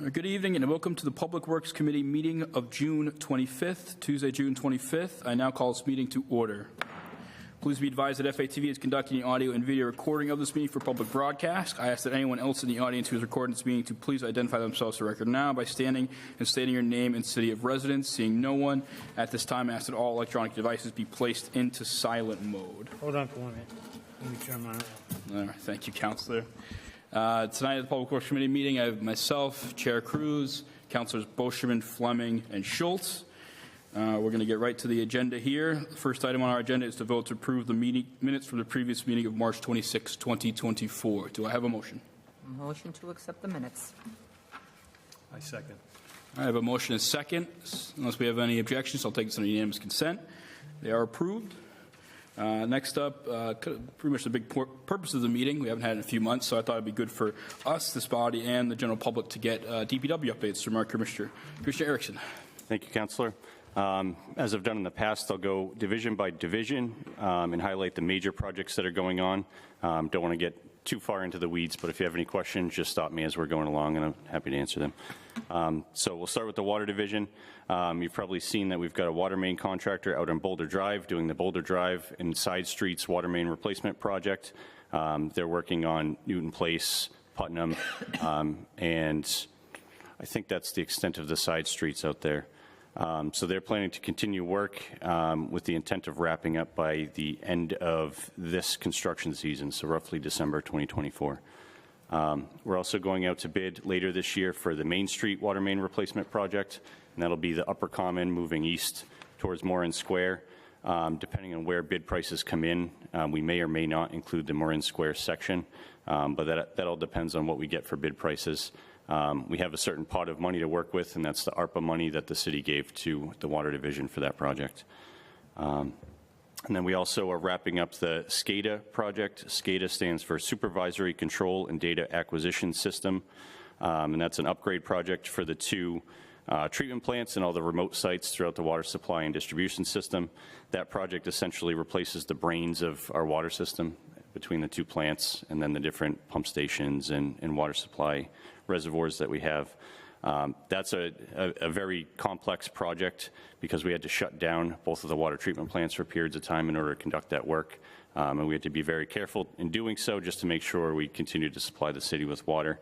Good evening and welcome to the Public Works Committee meeting of June 25th, Tuesday, June 25th. I now call this meeting to order. Please be advised that FATV is conducting an audio and video recording of this meeting for public broadcast. I ask that anyone else in the audience who is recording this meeting to please identify themselves for the record now by standing and stating your name and city of residence. Seeing no one at this time, I ask that all electronic devices be placed into silent mode. Hold on for 1 minute. Let me turn mine off. All right, thank you, Councillor. Tonight at the Public Works Committee meeting, I have myself, Chair Cruz, Councillors Boschman, Fleming, and Schultz. We're going to get right to the agenda here. The first item on our agenda is to vote to approve the minutes from the previous meeting of March 26, 2024. Do I have a motion? Motion to accept the minutes. I second. I have a motion and a second. Unless we have any objections, I'll take this under unanimous consent. They are approved. Next up, pretty much the big purpose of the meeting. We haven't had it in a few months, so I thought it'd be good for us, this body, and the general public to get DPW updates from our Commissioner. Commissioner Erickson. Thank you, Councillor. As I've done in the past, I'll go division by division and highlight the major projects that are going on. Don't want to get too far into the weeds, but if you have any questions, just stop me as we're going along, and I'm happy to answer them. So we'll start with the water division. You've probably seen that we've got a water main contractor out on Boulder Drive doing the Boulder Drive and side streets water main replacement project. They're working on Newton Place, Putnam, and I think that's the extent of the side streets out there. So they're planning to continue work with the intent of wrapping up by the end of this construction season, so roughly December 2024. We're also going out to bid later this year for the Main Street water main replacement project, and that'll be the Upper Common moving east towards Morin Square. Depending on where bid prices come in, we may or may not include the Morin Square section, but that all depends on what we get for bid prices. We have a certain pot of money to work with, and that's the ARPA money that the city gave to the water division for that project. And then we also are wrapping up the SCADA project. SCADA stands for Supervisory Control and Data Acquisition System, and that's an upgrade project for the two treatment plants and all the remote sites throughout the water supply and distribution system. That project essentially replaces the brains of our water system between the two plants and then the different pump stations and water supply reservoirs that we have. That's a very complex project because we had to shut down both of the water treatment plants for periods of time in order to conduct that work. And we had to be very careful in doing so just to make sure we continue to supply the city with water.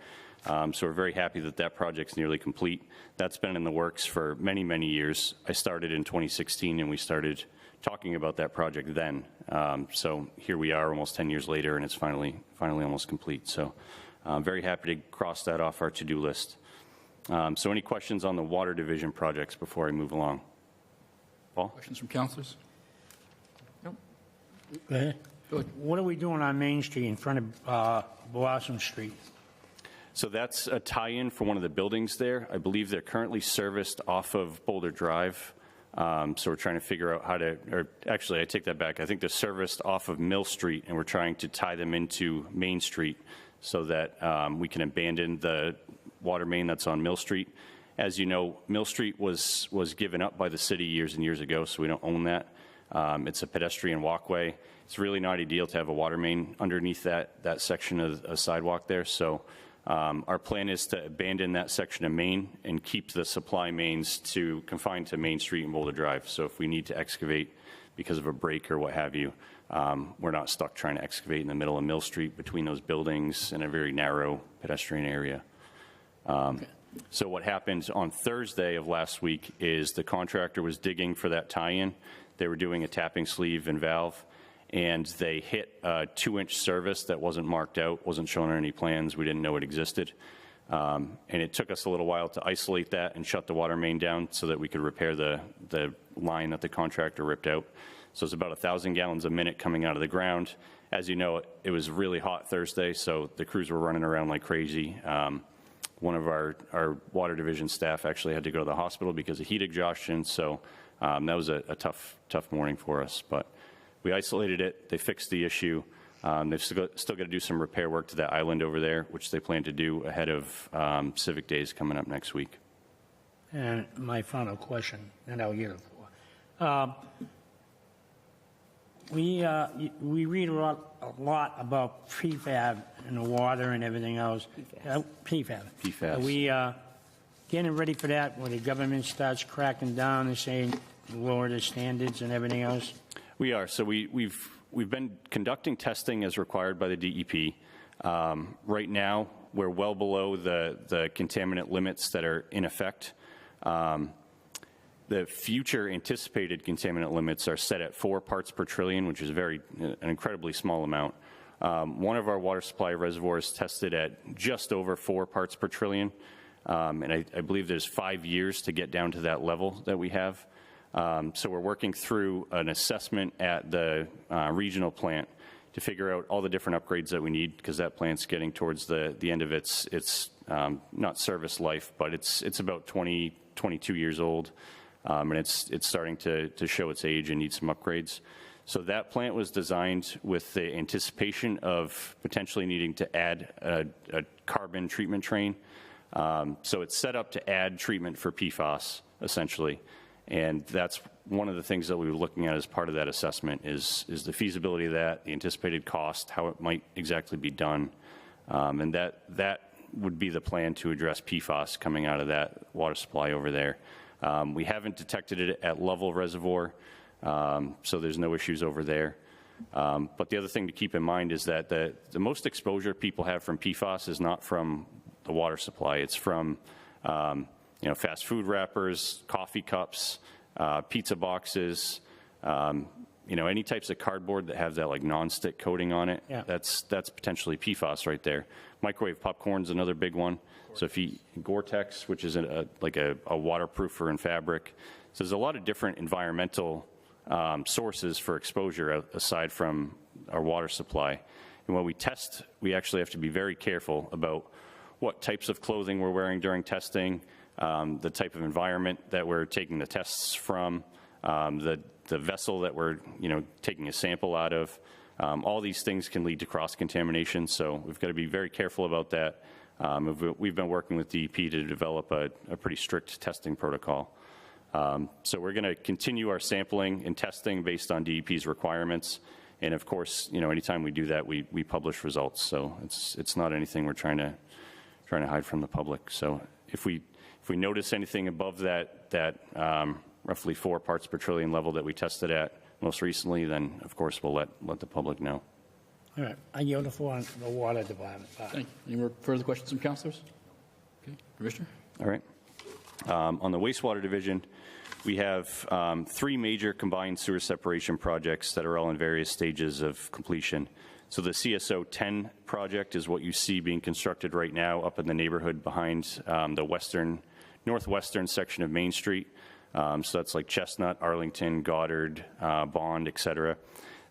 So we're very happy that that project's nearly complete. That's been in the works for many, many years. I started in 2016 and we started talking about that project then. So here we are almost 10 years later and it's finally almost complete. So I'm very happy to cross that off our to-do list. So any questions on the water division projects before I move along? Paul? Questions from councillors? Nope. Go ahead. What are we doing on Main Street in front of Blossom Street? So that's a tie-in for one of the buildings there. I believe they're currently serviced off of Boulder Drive. So we're trying to figure out how to, or actually I take that back. I think they're serviced off of Mill Street and we're trying to tie them into Main Street so that we can abandon the water main that's on Mill Street. As you know, Mill Street was given up by the city years and years ago, so we don't own that. It's a pedestrian walkway. It's really not ideal to have a water main underneath that section of a sidewalk there. So our plan is to abandon that section of Main and keep the supply mains confined to Main Street and Boulder Drive. So if we need to excavate because of a break or what have you, we're not stuck trying to excavate in the middle of Mill Street between those buildings in a very narrow pedestrian area. Okay. So what happened on Thursday of last week is the contractor was digging for that tie-in. They were doing a tapping sleeve and valve, and they hit a 2-inch service that wasn't marked out, wasn't shown on any plans. We didn't know it existed. And it took us a little while to isolate that and shut the water main down so that we could repair the line that the contractor ripped out. So it's about 1,000 gallons a minute coming out of the ground. As you know, it was really hot Thursday, so the crews were running around like crazy. One of our water division staff actually had to go to the hospital because of heat exhaustion, so that was a tough morning for us. But we isolated it, they fixed the issue. They've still got to do some repair work to that island over there, which they plan to do ahead of Civic Days coming up next week. And my final question, and I'll get it for. We read a lot about PFAB in the water and everything else. PFAB. PFAS. getting ready for that, when the government starts cracking down and saying lower the standards and everything else? We are. So we've been conducting testing as required by the DEP. Right now, we're well below the contaminant limits that are in effect. The future anticipated contaminant limits are set at 4 parts per trillion, which is an incredibly small amount. One of our water supply reservoirs tested at just over 4 parts per trillion, and I believe there's 5 years to get down to that level that we have. So we're working through an assessment at the regional plant to figure out all the different upgrades that we need, because that plant's getting towards the end of its not service life, but it's about 22 years old, and it's starting to show its age and need some upgrades. So that plant was designed with the anticipation of potentially needing to add a carbon treatment train. So it's set up to add treatment for PFAS, essentially. And that's one of the things that we were looking at as part of that assessment is the feasibility of that, the anticipated cost, how it might exactly be done. And that would be the plan to address PFAS coming out of that water supply over there. We haven't detected it at Lovell Reservoir, so there's no issues over there. But the other thing to keep in mind is that the most exposure people have from PFAS is not from the water supply. It's from fast food wrappers, coffee cups, pizza boxes, any types of cardboard that have that like non-stick coating on it. Yeah. That's potentially PFAS right there. Microwave popcorn's another big one. So if you Gore-Tex, which is like a waterproofer in fabric. So there's a lot of different environmental sources for exposure aside from our water supply. And when we test, we actually have to be very careful about what types of clothing we're wearing during testing, the type of environment that we're taking the tests from, the vessel that we're taking a sample out of. All these things can lead to cross-contamination, so we've got to be very careful about that. We've been working with DEP to develop a pretty strict testing protocol. So we're going to continue our sampling and testing based on DEP's requirements. And of course, anytime we do that, we publish results. So it's not anything we're trying to hide from the public. So if we notice anything above that roughly 4 parts per trillion level that we tested at most recently, then of course we'll let the public know. All right, I yield the floor on the water department. Thank you. Any more further questions from councilors? Okay, Commissioner? All right. On the wastewater division, we have 3 major combined sewer separation projects that are all in various stages of completion. So the CSO 10 project is what you see being constructed right now up in the neighborhood behind the northwestern section of Main Street. So that's like Chestnut, Arlington, Goddard, Bond, et cetera.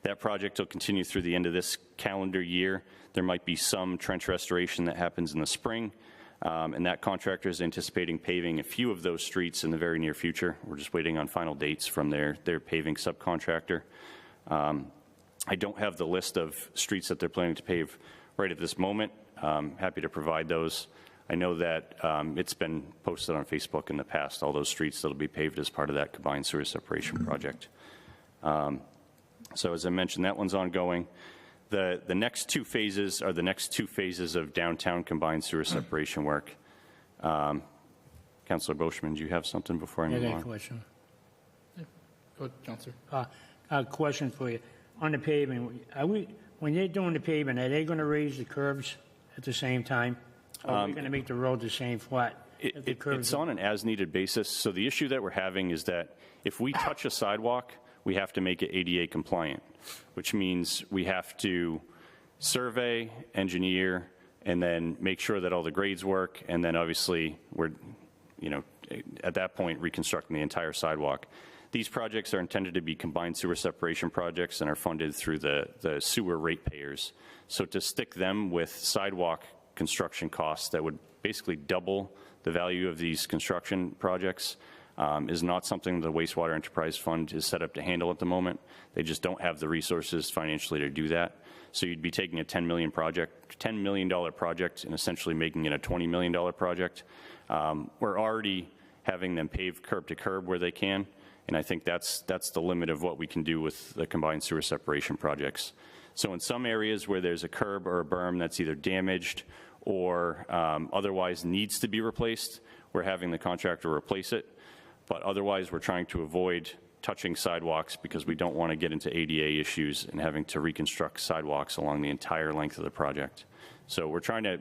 That project will continue through the end of this calendar year. There might be some trench restoration that happens in the spring, and that contractor is anticipating paving a few of those streets in the very near future. We're just waiting on final dates from their paving subcontractor. I don't have the list of streets that they're planning to pave right at this moment. Happy to provide those. I know that it's been posted on Facebook in the past, all those streets that will be paved as part of that combined sewer separation project. So as I mentioned, that one's ongoing. The next 2 phases are the next 2 phases of downtown combined sewer separation work. Councilor Boschman, do you have something before I move I got a on? question. Go ahead, Councilor. A question for you. On the paving, when they're doing the paving, are they going to raise the curbs at the same time? Or are we going to make the road the same flat? if the curbs It's on an as-needed basis. So the issue that we're having is that if we touch a sidewalk, we have to make it ADA compliant, which means we have to survey, engineer, and then make sure that all the grades work, and then obviously we're, at that point, reconstructing the entire sidewalk. These projects are intended to be combined sewer separation projects and are funded through the sewer ratepayers. So to stick them with sidewalk construction costs that would basically double the value of these construction projects is not something the Wastewater Enterprise Fund is set up to handle at the moment. They just don't have the resources financially to do that. So you'd be taking a $10 million project and essentially making it a $20 million project. We're already having them pave curb to curb where they can, and I think that's the limit of what we can do with the combined sewer separation projects. So in some areas where there's a curb or a berm that's either damaged or otherwise needs to be replaced, we're having the contractor replace it. But otherwise, we're trying to avoid touching sidewalks because we don't want to get into ADA issues and having to reconstruct sidewalks along the entire length of the project. So we're trying to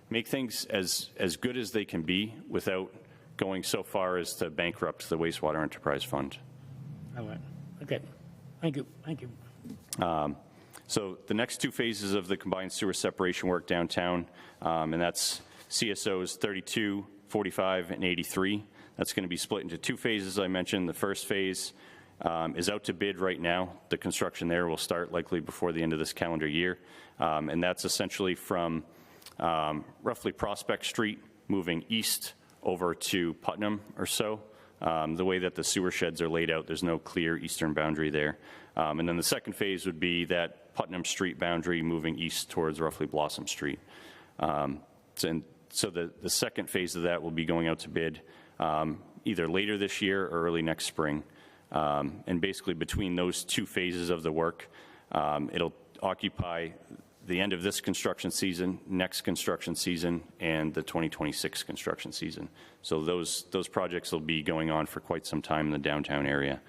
make things as good as they can be without going so far as to bankrupt the wastewater enterprise fund. All right. Okay. Thank you. Thank you. So the next two phases of the combined sewer separation work downtown, and that's CSOs 32, 45, and 83. That's going to be split into two phases, I mentioned. The first phase is out to bid right now. The construction there will start likely before the end of this calendar year. And that's essentially from roughly Prospect Street, moving east over to Putnam or so. The way that the sewer sheds are laid out, there's no clear eastern boundary there. And then the second phase would be that Putnam Street boundary moving east towards roughly Blossom Street. So the second phase of that will be going out to bid either later this year or early next spring. And basically between those two phases of the work, it'll occupy the end of this construction season, next construction season, and the 2026 construction season. So those projects will be going on for quite some time in the downtown area.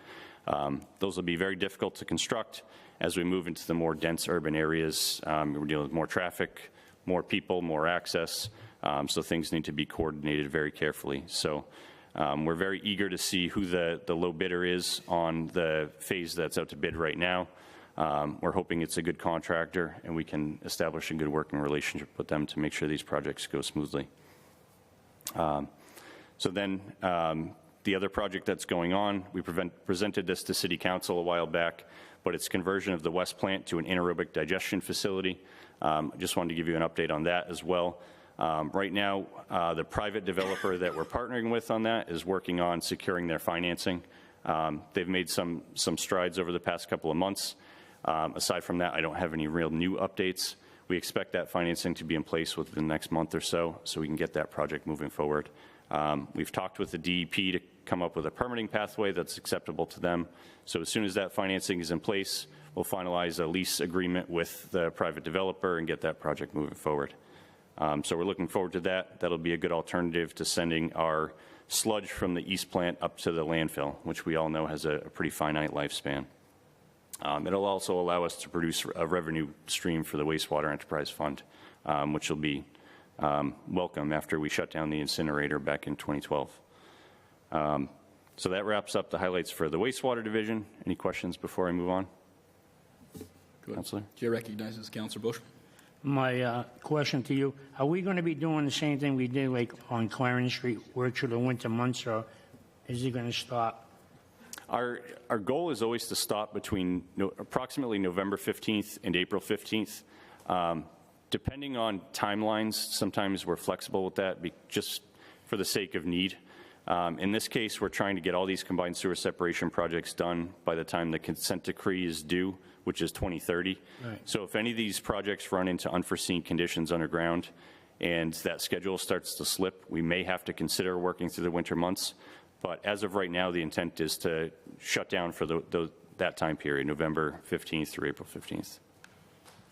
Those will be very difficult to construct as we move into the more dense urban areas. We're dealing with more traffic, more people, more access, so things need to be coordinated very carefully. So we're very eager to see who the low bidder is on the phase that's out to bid right now. We're hoping it's a good contractor and we can establish a good working relationship with them to make sure these projects go smoothly. So then the other project that's going on, we presented this to City Council a while back, but it's conversion of the West Plant to an anaerobic digestion facility. I just wanted to give you an update on that as well. Right now, the private developer that we're partnering with on that is working on securing their financing. They've made some strides over the past couple of months. Aside from that, I don't have any real new updates. We expect that financing to be in place within the next month or so we can get that project moving forward. We've talked with the DEP to come up with a permitting pathway that's acceptable to them. So as soon as that financing is in place, we'll finalize a lease agreement with the private developer and get that project moving forward. So we're looking forward to that. That'll be a good alternative to sending our sludge from the East Plant up to the landfill, which we all know has a pretty finite lifespan. It'll also allow us to produce a revenue stream for the Wastewater Enterprise Fund, which will be welcome after we shut down the incinerator back in 2012. So that wraps up the highlights for the wastewater division. Any questions before I move on? Good. Councilor? Chair recognizes Councilor Bush. My question to you, are we going to be doing the same thing we did like on Clarence Street, work through the winter months, or is it going to stop? Our goal is always to stop between approximately November 15th and April 15th. Depending on timelines, sometimes we're flexible with that just for the sake of need. In this case, we're trying to get all these combined sewer separation projects done by the time the consent decree is due, which is 2030. Right. So if any of these projects run into unforeseen conditions underground and that schedule starts to slip, we may have to consider working through the winter months. But as of right now, the intent is to shut down for that time period, November 15th through April 15th.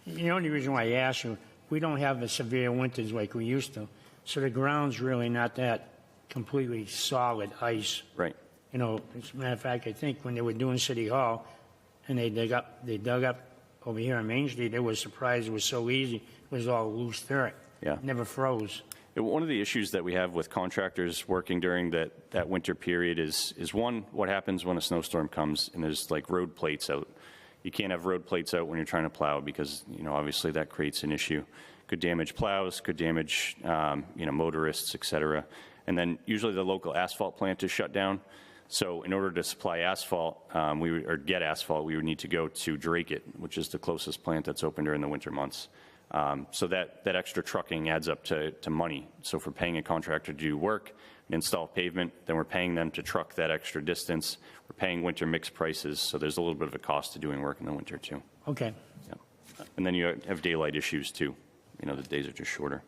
The only reason why I ask you, we don't have the severe winters like we used to, so the ground's really not that completely solid ice. Right. You know, as a matter of fact, I think when they were doing City Hall and they dug up over here on Main Street, they were surprised it was so easy. It was all loose dirt. Yeah. It never froze. One of the issues that we have with contractors working during that winter period is one, what happens when a snowstorm comes and there's like road plates out. You can't have road plates out when you're trying to plow because, obviously that creates an issue. Could damage plows, could damage, motorists, et cetera. And then usually the local asphalt plant is shut down. So in order to supply asphalt, get asphalt, we would need to go to Drake It, which is the closest plant that's open during the winter months. So that extra trucking adds up to money. So if we're paying a contractor to do work and install pavement, then we're paying them to truck that extra distance. We're paying winter mix prices, so there's a little bit of a cost to doing work in the winter too. Okay. Yeah. And then you have daylight issues too. The days are just shorter.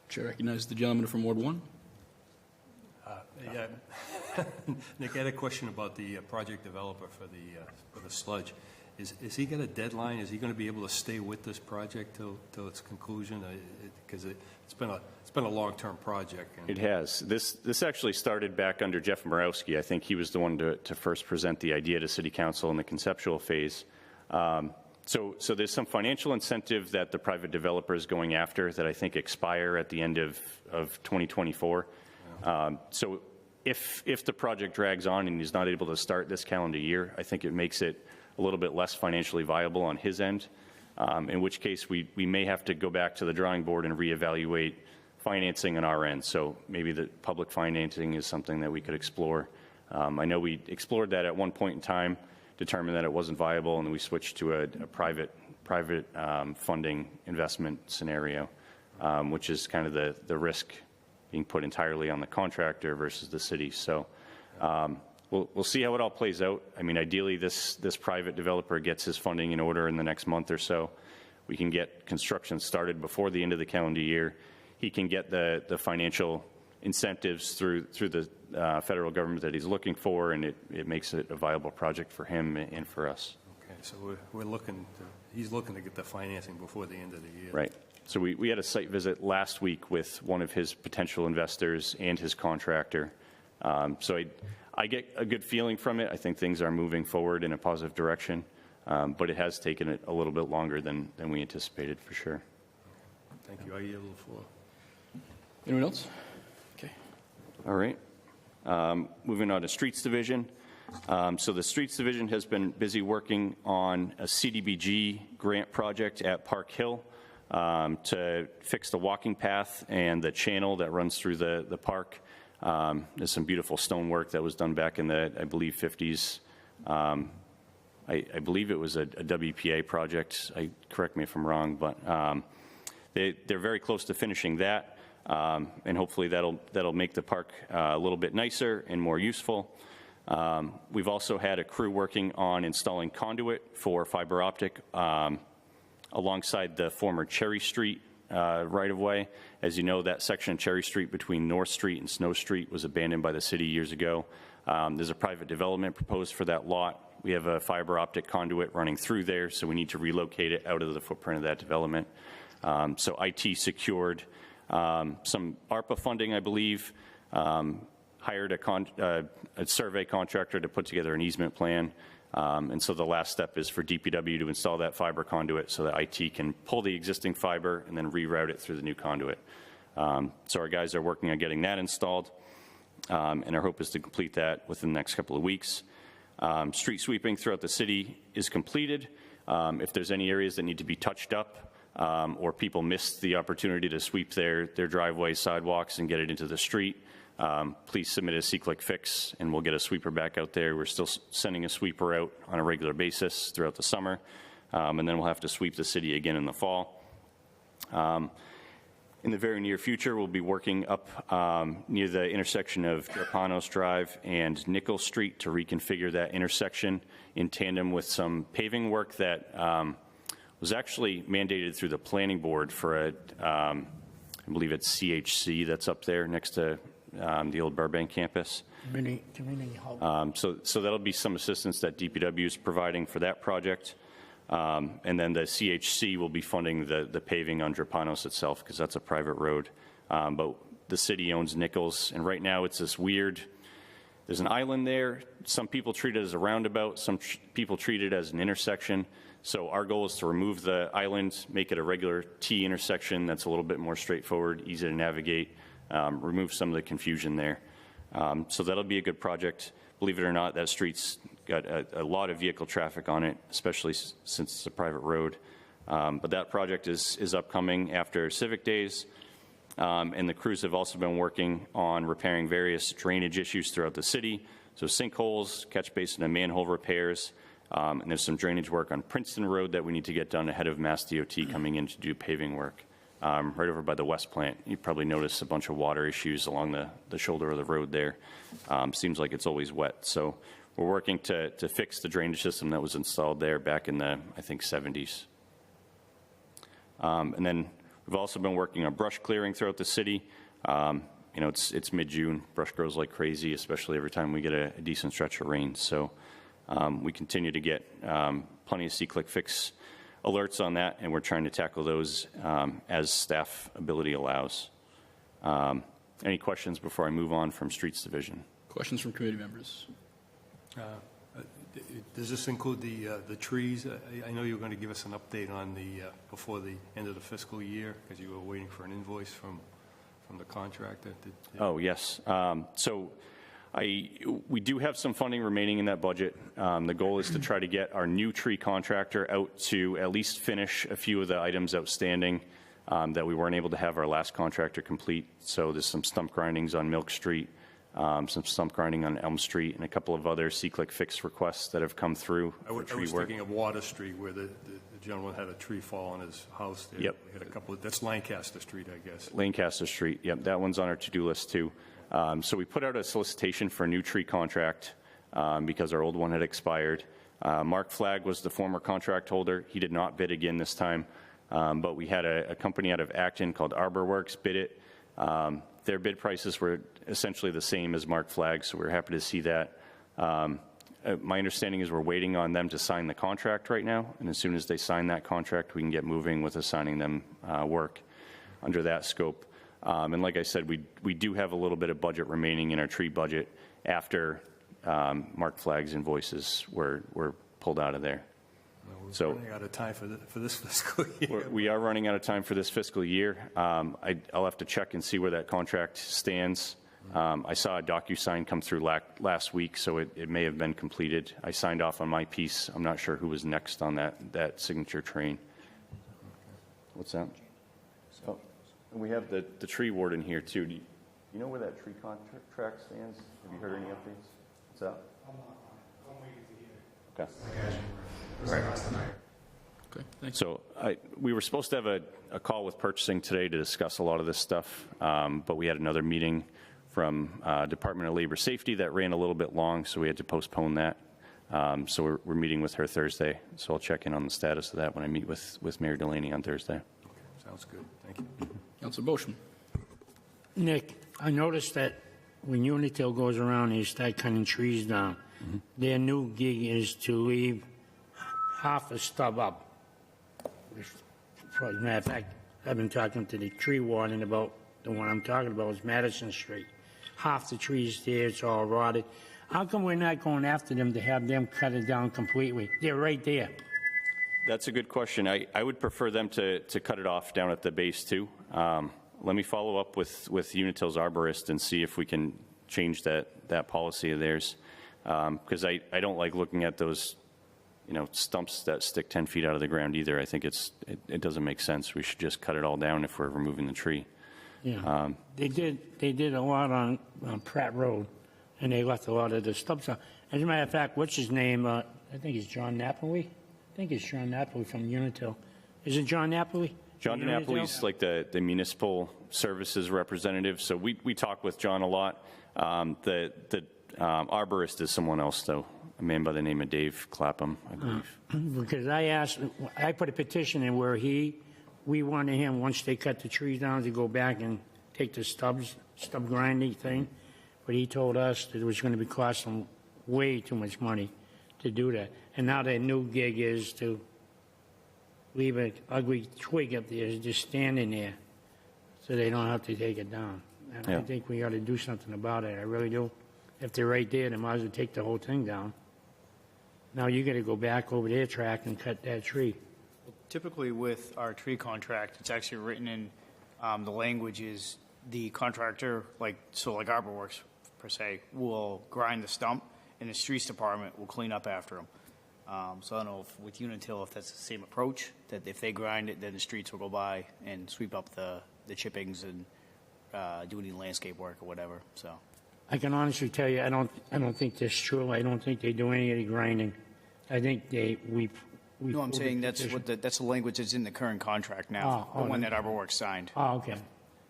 Chair recognizes the gentleman from Ward 1. Yeah. Nick, I had a question about the project developer for the sludge. Is he got a deadline? Is he going to be able to stay with this project till its conclusion? Because it's been a long-term project. And It has. This actually started back under Jeff Morawski. I think he was the one to first present the idea to City Council in the conceptual phase. So there's some financial incentive that the private developer is going after that I think expire at the end of 2024. So if the project drags on and he's not able to start this calendar year, I think it makes it a little bit less financially viable on his end, in which case we may have to go back to the drawing board and reevaluate financing on our end. So maybe the public financing is something that we could explore. I know we explored that at one point in time, determined that it wasn't viable, and then we switched to a private funding investment scenario, which is kind of the risk being put entirely on the contractor versus the city. So we'll see how it all plays out. I mean, ideally, this private developer gets his funding in order in the next month or so. We can get construction started before the end of the calendar year. He can get the financial incentives through the federal government that he's looking for, and it makes it a viable project for him and for us. okay, so he's looking to get the financing before the end of the year. Right. So we had a site visit last week with one of his potential investors and his contractor. So I get a good feeling from it. I think things are moving forward in a positive direction, but it has taken it a little bit longer than we anticipated, for sure. Thank you. I yield the floor. Anyone else? Okay. All right. Moving on to Streets Division. So the Streets Division has been busy working on a CDBG grant project at Park Hill to fix the walking path and the channel that runs through the park. There's some beautiful stonework that was done back in the, I believe, 50s. I believe it was a WPA project. Correct me if I'm wrong, but they're very close to finishing that. And hopefully that'll make the park a little bit nicer and more useful. We've also had a crew working on installing conduit for fiber optic alongside the former Cherry Street right-of-way. As you know, that section of Cherry Street between North Street and Snow Street was abandoned by the city years ago. There's a private development proposed for that lot. We have a fiber optic conduit running through there, so we need to relocate it out of the footprint of that development. So IT secured some ARPA funding, I believe, hired a survey contractor to put together an easement plan. And so the last step is for DPW to install that fiber conduit so that IT can pull the existing fiber and then reroute it through the new conduit. So our guys are working on getting that installed, and our hope is to complete that within the next couple of weeks. Street sweeping throughout the city is completed. If there's any areas that need to be touched up, or people missed the opportunity to sweep their driveways, sidewalks, and get it into the street, please submit a C-Click fix, and we'll get a sweeper back out there. We're still sending a sweeper out on a regular basis throughout the summer, and then we'll have to sweep the city again in the fall. In the very near future, we'll be working up near the intersection of Drapanos Drive and Nichols Street to reconfigure that intersection in tandem with some paving work that was actually mandated through the planning board for I believe it's CHC that's up there next to the old Burbank campus. Community help. So that'll be some assistance that DPW is providing for that project. And then the CHC will be funding the paving on Drapanos itself, because that's a private road. But the city owns Nichols, and right now it's this weird, there's an island there. Some people treat it as a roundabout, some people treat it as an intersection. So our goal is to remove the island, make it a regular T intersection that's a little bit more straightforward, easy to navigate, remove some of the confusion there. So that'll be a good project. Believe it or not, that street's got a lot of vehicle traffic on it, especially since it's a private road. But that project is upcoming after Civic Days. And the crews have also been working on repairing various drainage issues throughout the city. So sinkholes, catch basin and manhole repairs. And there's some drainage work on Princeton Road that we need to get done ahead of Mass DOT coming in to do paving work. Right over by the West Plant, you probably noticed a bunch of water issues along the shoulder of the road there. Seems like it's always wet. So we're working to fix the drainage system that was installed there back in the, I think, 70s. And then we've also been working on brush clearing throughout the city. You know, it's mid-June. Brush grows like crazy, especially every time we get a decent stretch of rain. So We continue to get plenty of C-Click Fix alerts on that, and we're trying to tackle those as staff ability allows. Any questions before I move on from Streets Division? Questions from committee members? Does this include the trees? I know you were going to give us an update on before the end of the fiscal year, because you were waiting for an invoice from the contractor. Oh, yes. So we do have some funding remaining in that budget. The goal is to try to get our new tree contractor out to at least finish a few of the items outstanding that we weren't able to have our last contractor complete. So there's some stump grindings on Milk Street, some stump grinding on Elm Street, and a couple of other C-Click Fix requests that have come through for tree I was work. thinking of Water Street, where the gentleman had a tree fall on his house there. Yep. We had a couple, that's Lancaster Street, I guess. Lancaster Street, yep, that one's on our to-do list too. So we put out a solicitation for a new tree contract because our old one had expired. Mark Flagg was the former contract holder. He did not bid again this time, but we had a company out of Acton called ArborWorks bid it. Their bid prices were essentially the same as Mark Flagg, so we're happy to see that. My understanding is we're waiting on them to sign the contract right now, and as soon as they sign that contract, we can get moving with assigning them work under that scope. And like I said, we do have a little bit of budget remaining in our tree budget after Mark Flagg's invoices were pulled out of there. We're running out of time for this fiscal year. We are running out of time for this fiscal year. I'll have to check and see where that contract stands. I saw a DocuSign come through last week, so it may have been completed. I signed off on my piece. I'm not sure who was next on that signature train. What's that? Oh, and we have the tree warden here, too. Do you know where that tree contract stands? Have you heard any updates? What's that? Okay. Okay, thanks. So we were supposed to have a call with purchasing today to discuss a lot of this stuff, but we had another meeting from Department of Labor Safety that ran a little bit long, so we had to postpone that. So we're meeting with her Thursday, so I'll check in on the status of that when I meet with Mayor Delaney on Thursday. Sounds good. Thank you. Councilor Boishman. Nick, I noticed that when Unitil goes around, they start cutting trees down. Their new gig is to leave half a stub up. As a matter of fact, I've been talking to the tree warden about the one I'm talking about is Madison Street. Half the trees there, it's all rotted. How come we're not going after them to have them cut it down completely? They're right there. That's a good question. I would prefer them to cut it off down at the base, too. Let me follow up with Unitil's arborist and see if we can change that policy of theirs. Because I don't like looking at those, stumps that stick 10 feet out of the ground either. I think it doesn't make sense. We should just cut it all down if we're removing the tree. Yeah, they did a lot on Pratt Road, and they left a lot of the stubs on. As a matter of fact, what's his name? I think it's John Napoli. I think it's John Napoli from Unitil. Is it John Napoli? John Napoli's like the municipal services representative, so we talk with John a lot. The arborist is someone else, though, a man by the name of Dave Clapham, I believe. Because I put a petition in where we wanted him, once they cut the trees down, to go back and take the stub grinding thing. But he told us that it was going to be costing way too much money to do that. And now their new gig is to leave an ugly twig up there just standing there so they don't have to take it down. And Yeah. I think we ought to do something about it. I really do. If they're right there, they might as well take the whole thing down. Now you got to go back over their track and cut that tree. Typically with our tree contract, it's actually written in, the language is the contractor, like ArborWorks per se, will grind the stump and the streets department will clean up after them. So I don't know if with Unitil, if that's the same approach, that if they grind it, then the streets will go by and sweep up the chippings and do any landscape work or whatever, so. I can honestly tell you, I don't think that's true. I don't think they do any of the grinding. I think we. No, I'm saying that's the language that's in the current contract now, the one that ArborWorks signed. Oh, okay.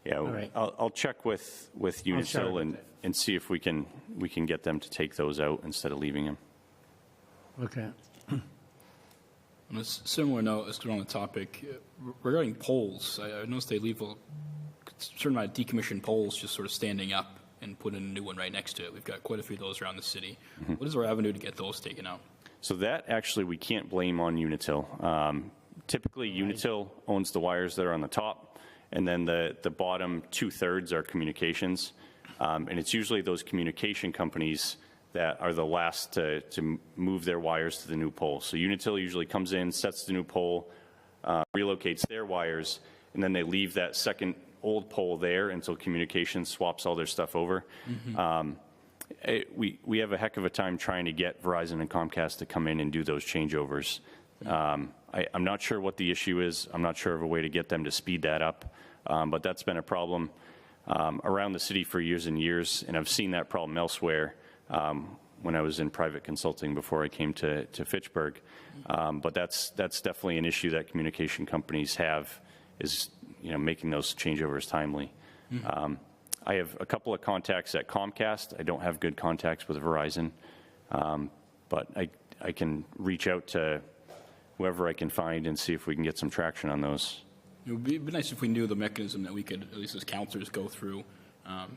Yeah, right. I'll check with Unitil and see if we can get them to take those out instead of leaving them. Okay. On a similar note, as on the topic, regarding poles, I noticed they leave a certain amount of decommissioned poles just sort of standing up and put in a new one right next to it. We've got quite a few of those around the city. What is our avenue to get those taken out? So that actually we can't blame on Unitil. Typically, Unitil owns the wires that are on the top, and then the bottom 2/3 are communications. And it's usually those communication companies that are the last to move their wires to the new pole. So Unitil usually comes in, sets the new pole, relocates their wires, and then they leave that second old pole there until communications swaps all their stuff over. We have a heck of a time trying to get Verizon and Comcast to come in and do those changeovers. I'm not sure what the issue is. I'm not sure of a way to get them to speed that up, but that's been a problem around the city for years and years, and I've seen that problem elsewhere when I was in private consulting before I came to Fitchburg. But that's definitely an issue that communication companies have, is making those changeovers timely. I have a couple of contacts at Comcast. I don't have good contacts with Verizon, but I can reach out to whoever I can find and see if we can get some traction on those. It would be nice if we knew the mechanism that we could, at least as counselors, go through.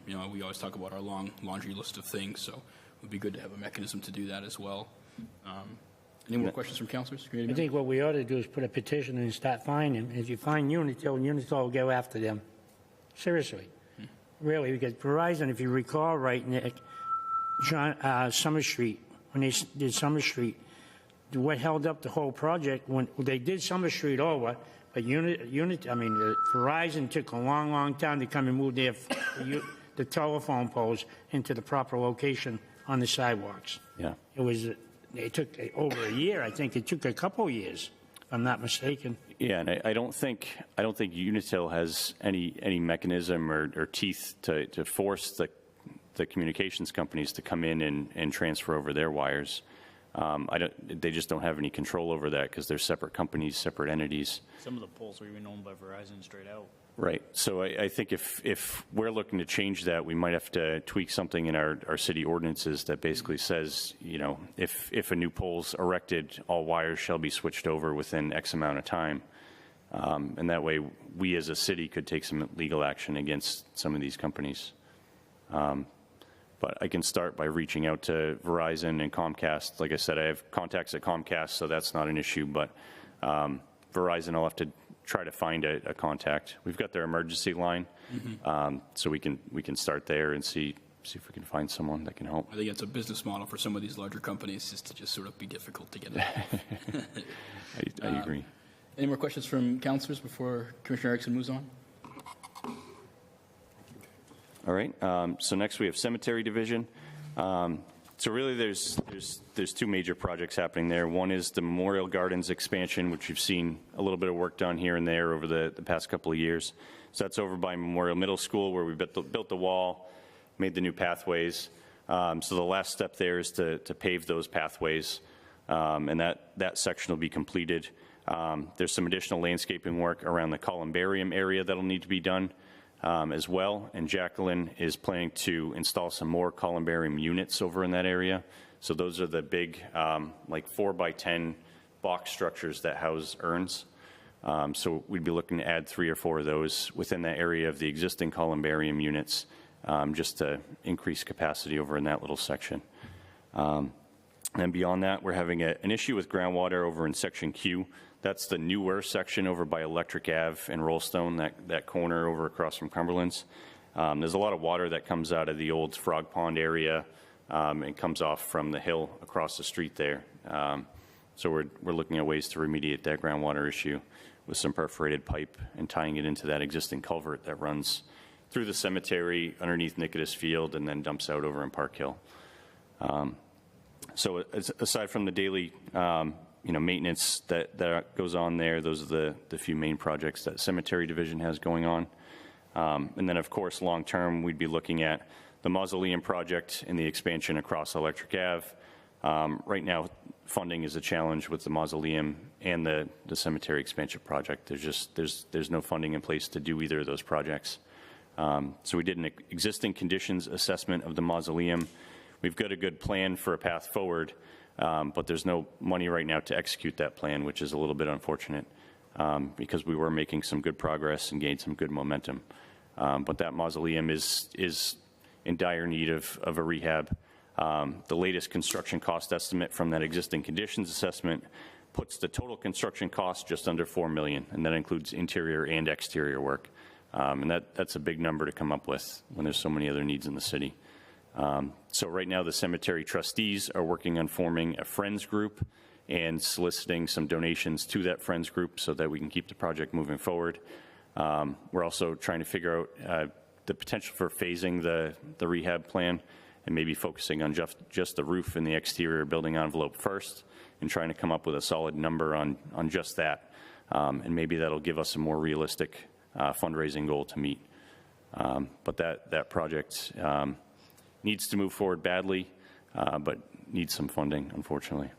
We always talk about our long laundry list of things, so it would be good to have a mechanism to do that as well. Any more questions from counselors? I think what we ought to do is put a petition and start finding them. If you find Unitil, Unitil will go after them. Seriously. Really, because Verizon, if you recall right, Nick, Summer Street, when they did Summer Street, what held up the whole project, when they did Summer Street over, but Verizon took a long, long time to come and move the telephone poles into the proper location on the sidewalks. Yeah. It took over a year. I think it took a couple of years, if I'm not mistaken. Yeah, and I don't think Unitil has any mechanism or teeth to force the communications companies to come in and transfer over their wires. They just don't have any control over that because they're separate companies, separate entities. Some of the poles are even owned by Verizon straight out. Right. So I think if we're looking to change that, we might have to tweak something in our city ordinances that basically says, if a new pole's erected, all wires shall be switched over within X amount of time. And that way, we as a city could take some legal action against some of these companies. But I can start by reaching out to Verizon and Comcast. Like I said, I have contacts at Comcast, so that's not an issue. But Verizon, I'll have to try to find a contact. We've got their emergency line, so we can start there and see if we can find someone that can help. I think it's a business model for some of these larger companies is to just sort of be difficult to get involved. I agree. Any more questions from councilors before Commissioner Erickson moves on? All right. So next we have cemetery division. So really there's two major projects happening there. One is the Memorial Gardens expansion, which you've seen a little bit of work done here and there over the past couple of years. So that's over by Memorial Middle School, where we built the wall, made the new pathways. So the last step there is to pave those pathways, and that section will be completed. There's some additional landscaping work around the columbarium area that'll need to be done as well, and Jacqueline is planning to install some more columbarium units over in that area. So those are the big, like 4x10 box structures that house urns. So we'd be looking to add 3 or 4 of those within that area of the existing columbarium units, just to increase capacity over in that little section. And beyond that, we're having an issue with groundwater over in section Q. That's the newer section over by Electric Ave and Rollstone, that corner over across from Cumberland's. There's a lot of water that comes out of the old Frog Pond area and comes off from the hill across the street there. So we're looking at ways to remediate that groundwater issue with some perforated pipe and tying it into that existing culvert that runs through the cemetery underneath Nicodemus Field and then dumps out over in Park Hill. So aside from the daily maintenance that goes on there, those are the few main projects that Cemetery Division has going on. And then, of course, long-term, we'd be looking at the Mausoleum project and the expansion across Electric Ave. Right now, funding is a challenge with the Mausoleum and the cemetery expansion project. There's no funding in place to do either of those projects. So we did an existing conditions assessment of the Mausoleum. We've got a good plan for a path forward, but there's no money right now to execute that plan, which is a little bit unfortunate because we were making some good progress and gained some good momentum. But that Mausoleum is in dire need of a rehab. The latest construction cost estimate from that existing conditions assessment puts the total construction cost just under $4 million, and that includes interior and exterior work. And that's a big number to come up with when there's so many other needs in the city. So right now, the cemetery trustees are working on forming a friends group and soliciting some donations to that friends group so that we can keep the project moving forward. We're also trying to figure out the potential for phasing the rehab plan and maybe focusing on just the roof and the exterior building envelope first, and trying to come up with a solid number on just that. And maybe that'll give us a more realistic fundraising goal to meet. But that project needs to move forward badly, but needs some funding, unfortunately.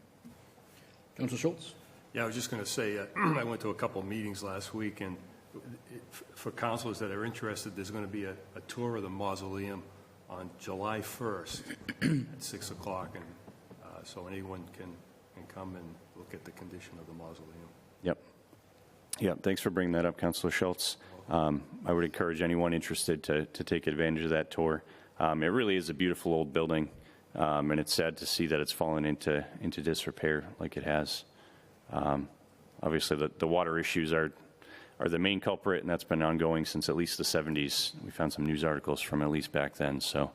Councilor Schultz? Yeah, I was just going to say, I went to a couple of meetings last week, and for councilors that are interested, there's going to be a tour of the mausoleum on July 1st at 6 o'clock, and so anyone can come and look at the condition of the mausoleum. Yep. Yeah, thanks for bringing that up, Councilor Schultz. I would encourage anyone interested to take advantage of that tour. It really is a beautiful old building, and it's sad to see that it's fallen into disrepair like it has. Obviously, the water issues are the main culprit, and that's been ongoing since at least the 70s. We found some news articles from at least back then. So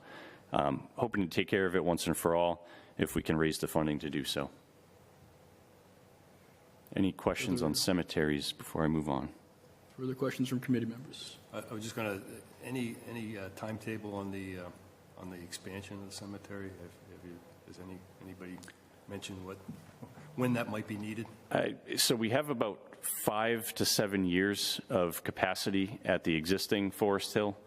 hoping to take care of it once and for all if we can raise the funding to do so. Any questions on cemeteries before I move on? Further questions from committee members? I was just going to, any timetable on the expansion of the cemetery? Has anybody mentioned when that might be needed? So we have about 5 to 7 years of capacity at the existing Forest Hill.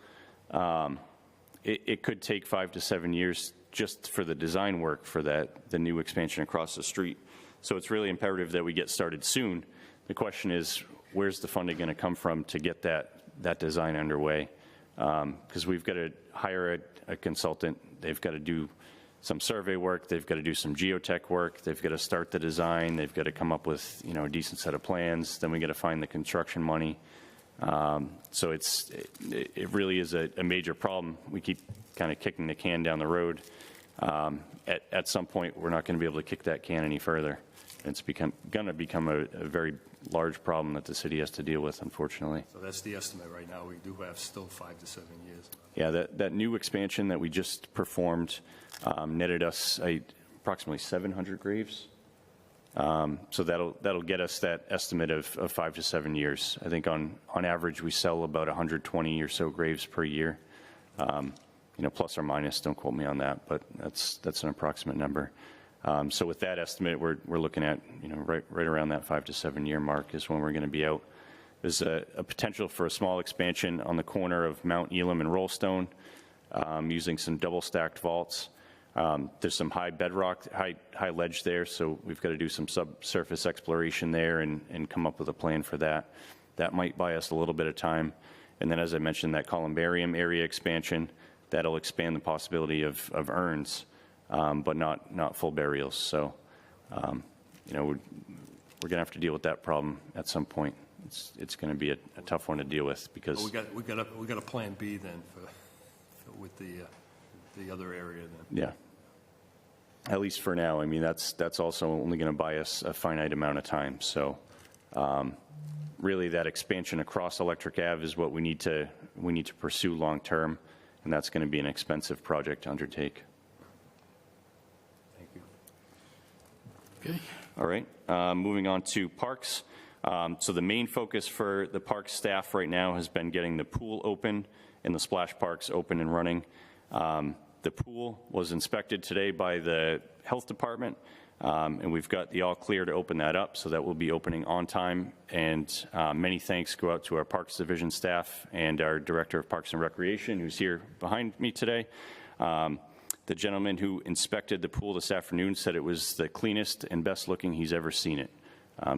It could take 5 to 7 years just for the design work for the new expansion across the street. So it's really imperative that we get started soon. The question is, where's the funding going to come from to get that design underway? Because we've got to hire a consultant. They've got to do some survey work. They've got to do some geotech work. They've got to start the design. They've got to come up with a decent set of plans. Then we got to find the construction money. So it really is a major problem. We keep kind of kicking the can down the road. At some point, we're not going to be able to kick that can any further. It's going to become a very large problem that the city has to deal with, unfortunately. So that's the estimate right now. We do have still 5 to 7 years. Yeah, that new expansion that we just performed netted us approximately 700 graves. So that'll get us that estimate of 5 to 7 years. I think on average we sell about 120 or so graves per year. Plus or minus, don't quote me on that, but that's an approximate number. So with that estimate, we're looking at right around that 5 to 7 year mark is when we're going to be out. There's a potential for a small expansion on the corner of Mount Elam and Rollstone, using some double stacked vaults. There's some high bedrock, high ledge there, so we've got to do some subsurface exploration there and come up with a plan for that. That might buy us a little bit of time. And then, as I mentioned, that columbarium area expansion, that'll expand the possibility of urns, but not full burials. So, we're going to have to deal with that problem at some point. It's going to be a tough one to deal with because But we got a plan B then with the other area then. Yeah. At least for now. I mean, that's also only going to buy us a finite amount of time. So, really, that expansion across Electric Ave is what we need to pursue long term, and that's going to be an expensive project to undertake. Thank you. Okay. All right. Moving on to parks. So the main focus for the park staff right now has been getting the pool open and the splash parks open and running. The pool was inspected today by the health department, and we've got the all clear to open that up, so that will be opening on time. And many thanks go out to our Parks Division staff and our Director of Parks and Recreation, who's here behind me today. The gentleman who inspected the pool this afternoon said it was the cleanest and best looking he's ever seen it.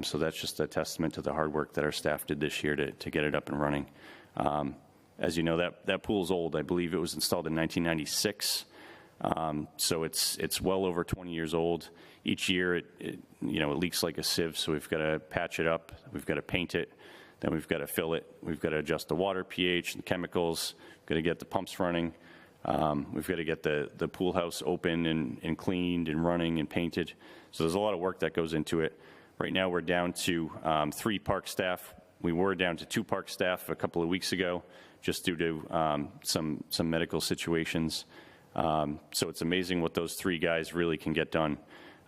So that's just a testament to the hard work that our staff did this year to get it up and running. As you know, that pool's old. I believe it was installed in 1996. So it's well over 20 years old. Each year it leaks like a sieve, so we've got to patch it up, we've got to paint it, then we've got to fill it, we've got to adjust the water pH and chemicals, we've got to get the pumps running. We've got to get the pool house open and cleaned and running and painted. So there's a lot of work that goes into it. Right now, we're down to 3 park staff. We were down to 2 park staff a couple of weeks ago, just due to some medical situations. So it's amazing what those 3 guys really can get done.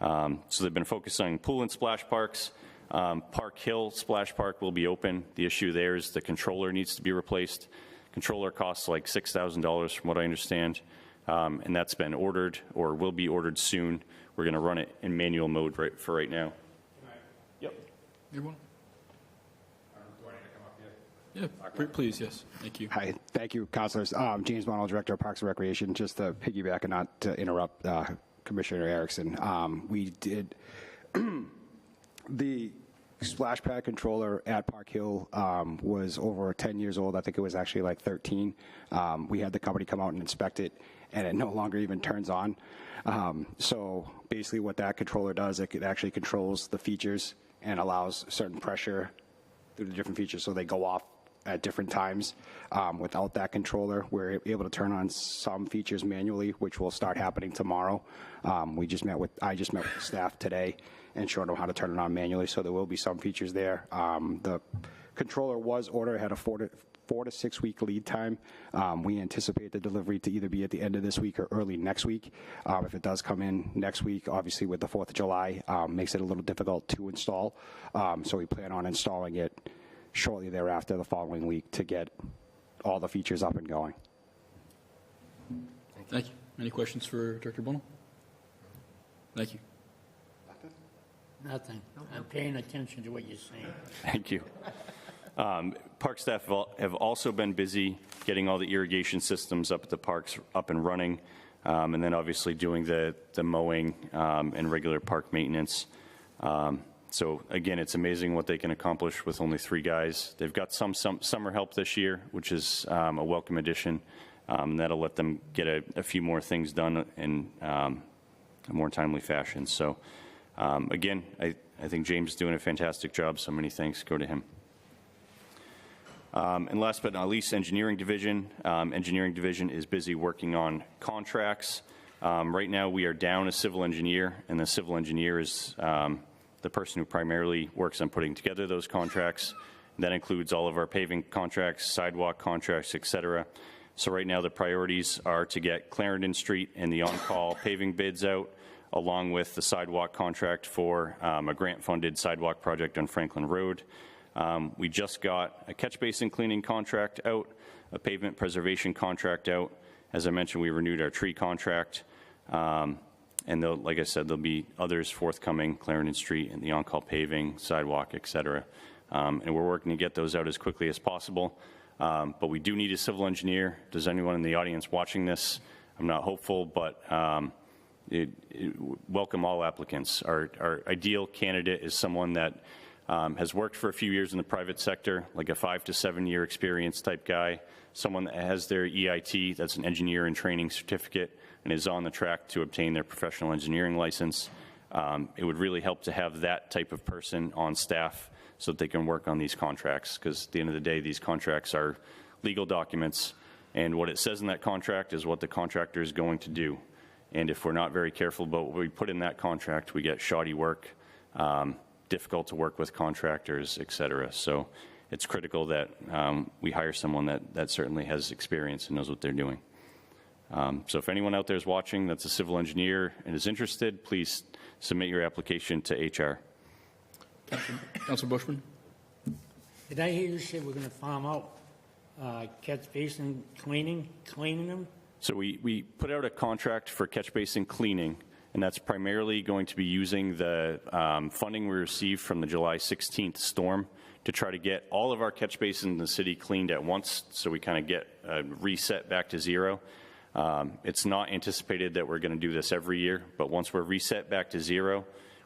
So they've been focusing on pool and splash parks. Park Hill Splash Park will be open. The issue there is the controller needs to be replaced. Controller costs like $6,000 from what I understand, and that's been ordered or will be ordered soon. We're going to run it in manual mode for right now. Yep. Everyone? Yeah, please, yes. Thank you. Hi, thank you, councilors. James Bonald, Director of Parks and Recreation. Just to piggyback and not to interrupt Commissioner Erickson, we did the splash pad controller at Park Hill was over 10 years old. I think it was actually like 13. We had the company come out and inspect it, and it no longer even turns on. So basically what that controller does, it actually controls the features and allows certain pressure through the different features so they go off at different times. Without that controller, we're able to turn on some features manually, which will start happening tomorrow. I just met with the staff today and showed them how to turn it on manually, so there will be some features there. The controller was ordered, had a 4 to 6 week lead time. We anticipate the delivery to either be at the end of this week or early next week. If it does come in next week, obviously with the 4th of July, makes it a little difficult to install. So we plan on installing it shortly thereafter, the following week, to get all the features up and going. Thank you. Any questions for Director Bono? Thank you. Nothing. I'm paying attention to what you're saying. Thank you. Park staff have also been busy getting all the irrigation systems up at the parks up and running, and then obviously doing the mowing and regular park maintenance. So again, it's amazing what they can accomplish with only 3 guys. They've got some summer help this year, which is a welcome addition. That'll let them get a few more things done in a more timely fashion. So again, I think James is doing a fantastic job, so many thanks go to him. And last but not least, Engineering Division. Engineering Division is busy working on contracts. Right now we are down a civil engineer, and the civil engineer is the person who primarily works on putting together those contracts. That includes all of our paving contracts, sidewalk contracts, et cetera. So right now the priorities are to get Clarendon Street and the on-call paving bids out, along with the sidewalk contract for a grant-funded sidewalk project on Franklin Road. We just got a catch basin cleaning contract out, a pavement preservation contract out. As I mentioned, we renewed our tree contract. And like I said, there'll be others forthcoming, Clarendon Street and the on-call paving, sidewalk, et cetera. And we're working to get those out as quickly as possible. But we do need a civil engineer. Does anyone in the audience watching this? I'm not hopeful, but welcome all applicants. Our ideal candidate is someone that has worked for a few years in the private sector, like a 5 to 7 year experience type guy, someone that has their EIT, that's an engineer in training certificate, and is on the track to obtain their professional engineering license. It would really help to have that type of person on staff so that they can work on these contracts, because at the end of the day, these contracts are legal documents, and what it says in that contract is what the contractor is going to do. And if we're not very careful about what we put in that contract, we get shoddy work, difficult to work with contractors, et cetera. So it's critical that we hire someone that certainly has experience and knows what they're doing. So if anyone out there is watching that's a civil engineer and is interested, please submit your application to HR. Councilor Bushman? Did I hear you say we're going to farm out catch basin cleaning them? So we put out a contract for catch basin cleaning, and that's primarily going to be using the funding we received from the July 16th storm to try to get all of our catch basins in the city cleaned at once, so we kind of get a reset back to zero. It's not anticipated that we're going to do this every year, but once we're reset back to zero,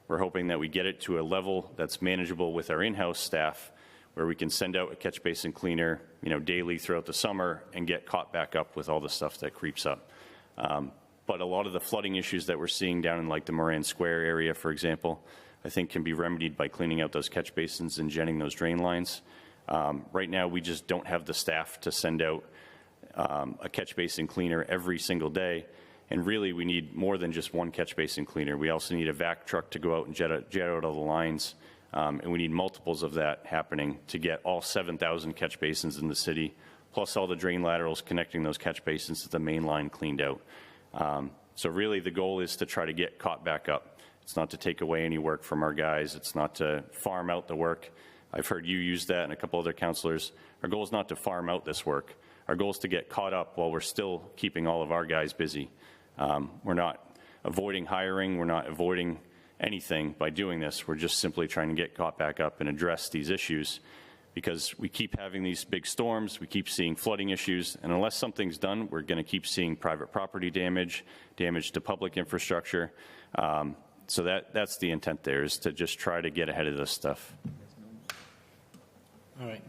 we're hoping that we get it to a level that's manageable with our in-house staff, where we can send out a catch basin cleaner, daily throughout the summer and get caught back up with all the stuff that creeps up. But a lot of the flooding issues that we're seeing down in like the Moran Square area, for example, I think can be remedied by cleaning out those catch basins and jetting those drain lines. Right now, we just don't have the staff to send out a catch basin cleaner every single day. And really, we need more than just one catch basin cleaner. We also need a vac truck to go out and jet out all the lines. And we need multiples of that happening to get all 7,000 catch basins in the city, plus all the drain laterals connecting those catch basins to the main line cleaned out. So really, the goal is to try to get caught back up. It's not to take away any work from our guys. It's not to farm out the work. I've heard you use that and a couple other councilors. Our goal is not to farm out this work. Our goal is to get caught up while we're still keeping all of our guys busy. We're not avoiding hiring. We're not avoiding anything by doing this. We're just simply trying to get caught back up and address these issues because we keep having these big storms. We keep seeing flooding issues. And unless something's done, we're going to keep seeing private property damage to public infrastructure. So that's the intent there, is to just try to get ahead of this stuff. All right.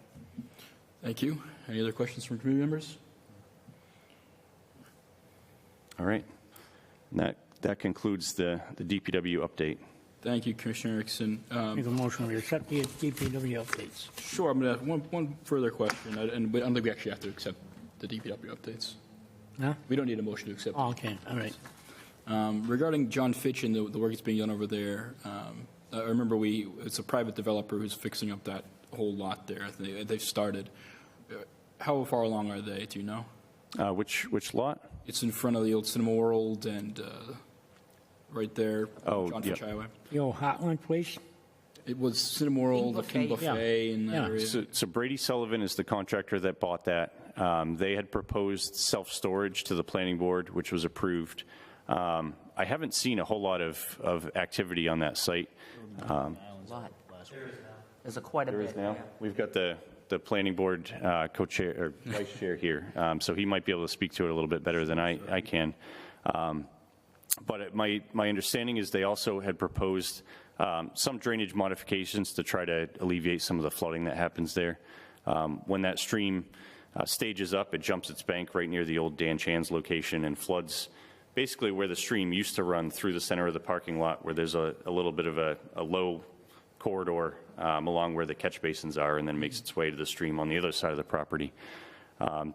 Thank you. Any other questions from committee members? All right. And that concludes the DPW update. Thank you, Commissioner Erickson. Make a motion to accept the DPW updates. Sure, I'm going to have one further question, and I don't think we actually have to accept the DPW updates. No? We don't need a motion to accept. Oh, okay, all right. Regarding John Fitch and the work that's being done over there, I remember it's a private developer who's fixing up that whole lot there. I think they've started. How far along are they, do you know? Which lot? It's in front of the old Cinema World and right there, Oh, John yeah. Fitch Highway. The old Heartland place? It was Cinema World, the King Buffet. Buffet in that Yeah. area. So Brady Sullivan is the contractor that bought that. They had proposed self-storage to the planning board, which was approved. I haven't seen a whole lot of activity on that site. Lot. There's quite a There bit. is now. yeah. We've got the planning board co-chair or vice chair here, so he might be able to speak to it a little bit better than I can. But my understanding is they also had proposed some drainage modifications to try to alleviate some of the flooding that happens there. When that stream stages up, it jumps its bank right near the old Dan Chan's location and floods basically where the stream used to run through the center of the parking lot, where there's a little bit of a low corridor along where the catch basins are, and then makes its way to the stream on the other side of the property.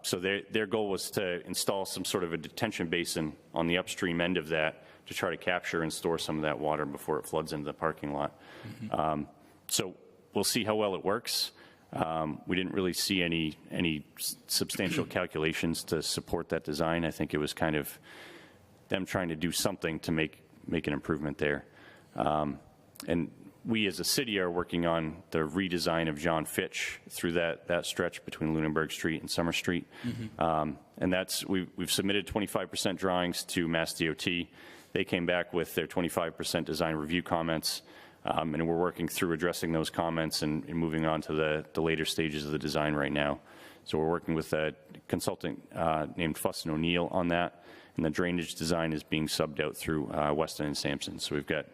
So their goal was to install some sort of a detention basin on the upstream end of that to try to capture and store some of that water before it floods into the parking lot. So we'll see how well it works. We didn't really see any substantial calculations to support that design. I think it was kind of them trying to do something to make an improvement there. And we as a city are working on the redesign of John Fitch through that stretch between Lunenburg Street and Summer Street. And we've submitted 25% drawings to Mass DOT. They came back with their 25% design review comments, and we're working through addressing those comments and moving on to the later stages of the design right now. So we're working with a consultant named Fuss & O'Neill on that, and the drainage design is being subbed out through Weston and Sampson. So we've got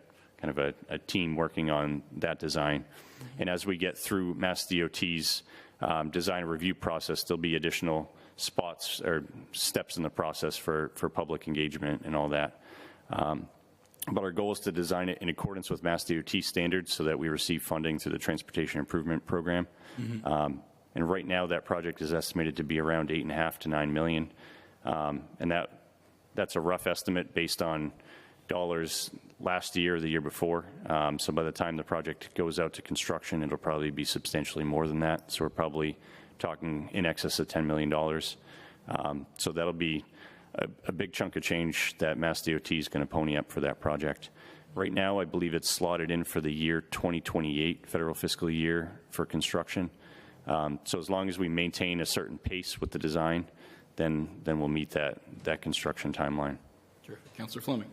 kind of a team working on that design. And as we get through Mass DOT's design review process, there'll be additional spots or steps in the process for public engagement and all that. But our goal is to design it in accordance with Mass DOT standards so that we receive funding through the Transportation Improvement Program. And right now, that project is estimated to be around $8.5 to $9 million. And that's a rough estimate based on dollars last year or the year before. So by the time the project goes out to construction, it'll probably be substantially more than that. So we're probably talking in excess of $10 million. So that'll be a big chunk of change that Mass DOT is going to pony up for that project. Right now, I believe it's slotted in for the year 2028, federal fiscal year for construction. So as long as we maintain a certain pace with the design, then we'll meet that construction timeline. Terrific. Councilor Fleming.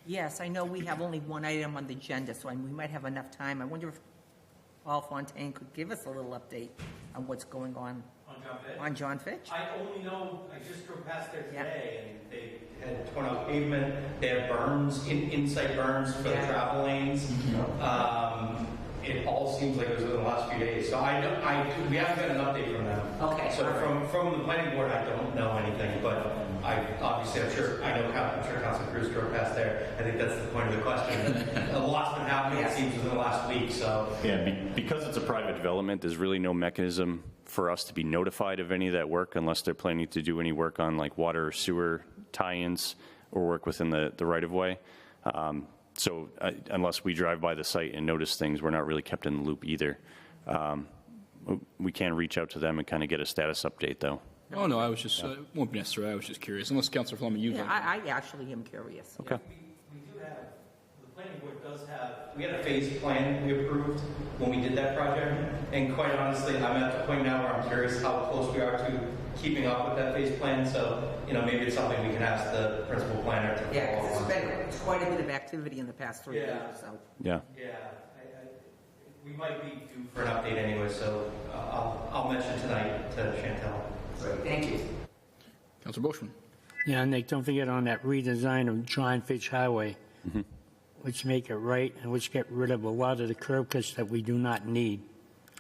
Yes, I know we have only one item on the agenda, so we might have enough time. I wonder if Paul Fontaine could give us a little update on what's going on on John Fitch? I only know, I just drove past there Yeah. today, and they had torn out pavement, they have berms, inside berms for the travel lanes. it all seems like it was within the last few days. So we haven't got an update from them. Okay. So from the planning board, I don't know anything, but I'm sure Council Cruz drove past there. I think that's the point of the question. A lot's been happening, it seems, within the last week, so. Yeah, because it's a private development, there's really no mechanism for us to be notified of any of that work unless they're planning to do any work on like water or sewer tie-ins or work within the right-of-way. So unless we drive by the site and notice things, we're not really kept in the loop either. We can reach out to them and kind of get a status update, though. Oh, no, I was just, it won't be necessary, I was just curious, unless Councilor Fleming, you Yeah, think. I actually am curious. Okay. We do have, the planning board does have, we had a phase plan we approved when we did that project, and quite honestly, I'm at the point now where I'm curious how close we are to keeping up with that phase plan, so, maybe it's something we can ask the principal planner to Yeah, follow because on. it's been quite a bit of activity in the past 3 years, so. Yeah. Yeah, we might be due for an update anyway, so I'll mention tonight to Chantel. Great, thank you. Councilor Boishman. Yeah, Nick, don't forget on that redesign of John Fitch Highway, which make it right and which get rid of a lot of the curb cuts that we do not need.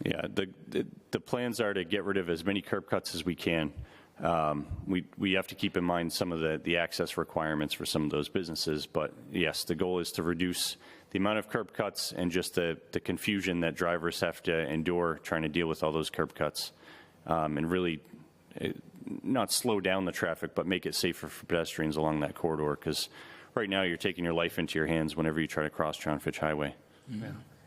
Yeah, the plans are to get rid of as many curb cuts as we can. We have to keep in mind some of the access requirements for some of those businesses, but yes, the goal is to reduce the amount of curb cuts and just the confusion that drivers have to endure trying to deal with all those curb cuts, and really not slow down the traffic, but make it safer for pedestrians along that corridor, because right now you're taking your life into your hands whenever you try to cross John Fitch Highway.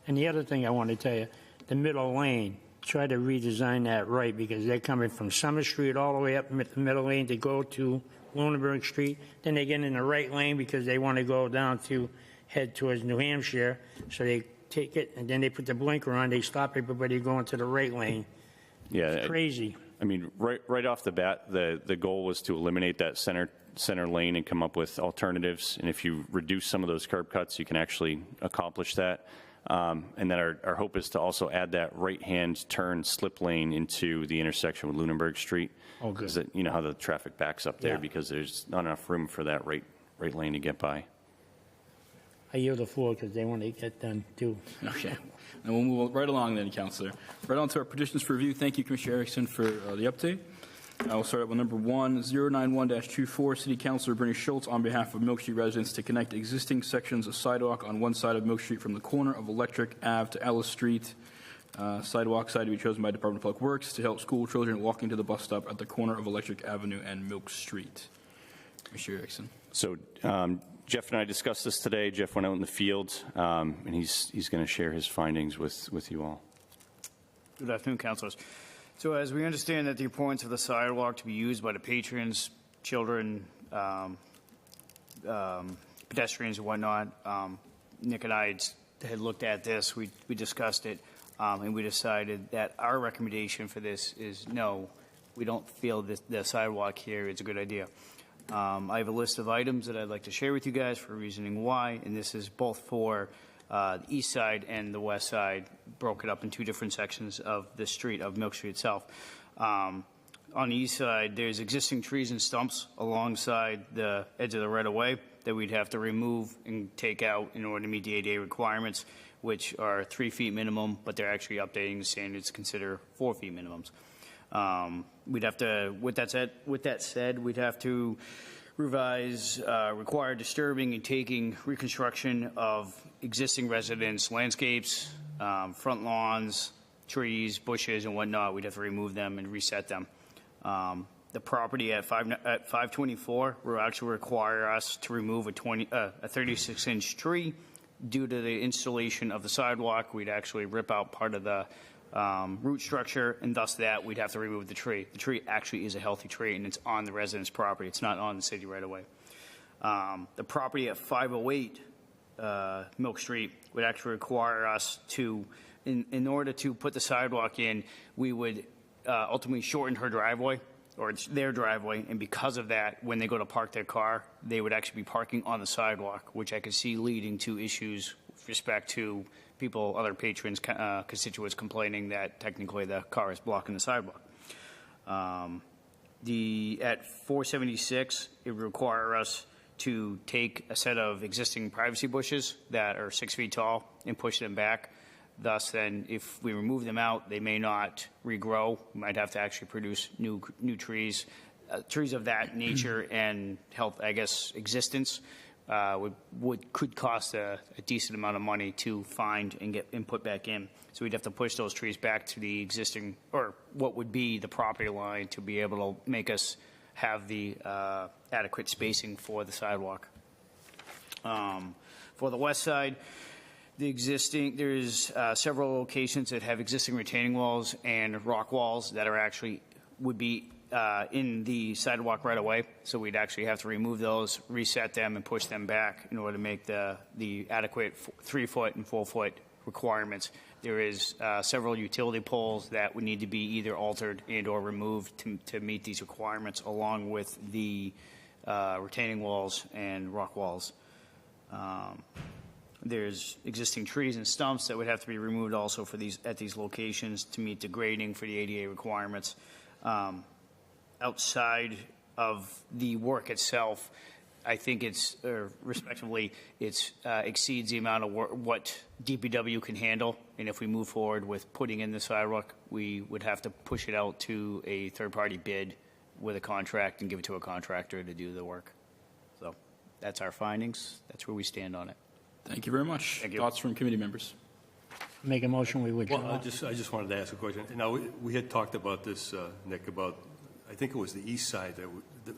And the other thing I want to tell you, the middle lane, try to redesign that right, because they're coming from Summer Street all the way up the middle lane to go to Lunenburg Street. Then they get in the right lane because they want to go down to head towards New Hampshire. So they take it, and then they put the blinker on, they stop everybody going to the right lane. Yeah, It's crazy. I mean, right off the bat, the goal was to eliminate that center lane and come up with alternatives. And if you reduce some of those curb cuts, you can actually accomplish that. And then our hope is to also add that right-hand turn slip lane into the intersection with Lunenburg Street. Oh, good. 'Cause you know how the traffic backs up there Yeah. because there's not enough room for that right lane to get by. I yield the floor because they want to get done too. Okay. And we'll move right along then, Councilor. Right on to our petitions for review. Thank you, Commissioner Erickson, for the update. I will start with number 1, 091-24, City Councilor Bernie Schultz on behalf of Milk Street residents to connect existing sections of sidewalk on one side of Milk Street from the corner of Electric Ave to Ellis Street. Sidewalk side to be chosen by Department of Public Works to help school children walking to the bus stop at the corner of Electric Avenue and Milk Street. Commissioner Erickson. So Jeff and I discussed this today. Jeff went out in the field, and he's going to share his findings with you all. Good afternoon, councilors. So as we understand that the importance of the sidewalk to be used by the patrons, children, pedestrians and whatnot, Nick and I had looked at this, we discussed it, and we decided that our recommendation for this is no, we don't feel that the sidewalk here is a good idea. I have a list of items that I'd like to share with you guys for reasoning why, and this is both for the east side and the west side, broken up in two different sections of the street, of Milk Street itself. On the east side, there's existing trees and stumps alongside the edge of the right-of-way that we'd have to remove and take out in order to meet the ADA requirements, which are 3 feet minimum, but they're actually updating the standards to consider 4 feet minimums. We'd have to, with that said, we'd have to revise, require disturbing and taking reconstruction of existing residents' landscapes, front lawns, trees, bushes, and whatnot. We'd have to remove them and reset them. The property at 524 will actually require us to remove a 36-inch tree. Due to the installation of the sidewalk, we'd actually rip out part of the root structure, and thus that we'd have to remove the tree. The tree actually is a healthy tree, and it's on the resident's property. It's not on the city right away. The property at 508 Milk Street would actually require us to, in order to put the sidewalk in, we would ultimately shorten her driveway, or it's their driveway, and because of that, when they go to park their car, they would actually be parking on the sidewalk, which I could see leading to issues with respect to people, other patrons, constituents complaining that technically the car is blocking the sidewalk. At 476, it would require us to take a set of existing privacy bushes that are 6 feet tall and push them back. Thus, then, if we remove them out, they may not regrow. We might have to actually produce new trees. Trees of that nature and health, I guess, existence could cost a decent amount of money to find and get and put back in. So we'd have to push those trees back to the existing, or what would be the property line, to be able to make us have the adequate spacing for the sidewalk. For the west side, there's several locations that have existing retaining walls and rock walls that are actually would be in the sidewalk right away. So we'd actually have to remove those, reset them, and push them back in order to make the adequate 3-foot and 4-foot requirements. There is several utility poles that would need to be either altered and or removed to meet these requirements, along with the retaining walls and rock walls. There's existing trees and stumps that would have to be removed also for at these locations to meet the grading for the ADA requirements. Outside of the work itself, I think it's, respectively, it exceeds the amount of work, what DPW can handle. And if we move forward with putting in the sidewalk, we would have to push it out to a third-party bid with a contract and give it to a contractor to do the work. So that's our findings. That's where we stand on it. Thank you very much. Thank you. Thoughts from committee members? Make a motion, we withdraw. Well, I just wanted to ask a question. Now, we had talked about this, Nick, about, I think it was the east side,